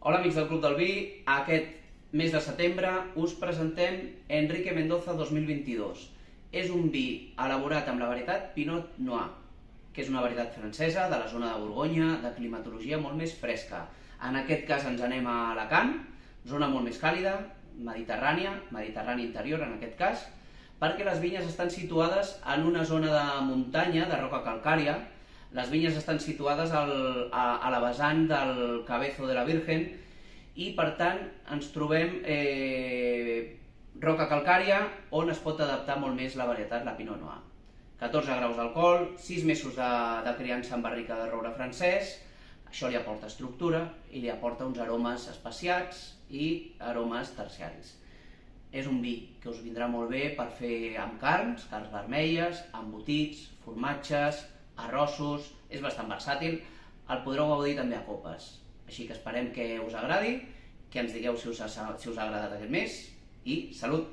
Hola amics del Club del Vi, aquest mes de setembre us presentem Enrique Mendoza 2022. És un vi elaborat amb la varietat Pinot Noir, que és una varietat francesa de la zona de Borgonya, de climatologia molt més fresca. En aquest cas ens anem a Alacant, zona molt més càlida, mediterrània, mediterrani interior en aquest cas, perquè les vinyes estan situades en una zona de muntanya, de roca calcària. Les vinyes estan situades a la vessant del Cabezo de la Virgen i, per tant, ens trobem roca calcària on es pot adaptar molt més la varietat, la Pinot Noir. 14 graus d'alcohol, 6 mesos de criança en barrica de roure francès. Això li aporta estructura i li aporta uns aromes especiats i aromes terciaris. És un vi que us vindrà molt bé per fer amb carns vermelles, embotits, formatges, arrossos, és bastant versàtil, el podreu gaudir també a copes. Així que esperem que us agradi, que ens digueu si us ha agradat aquest mes i salut!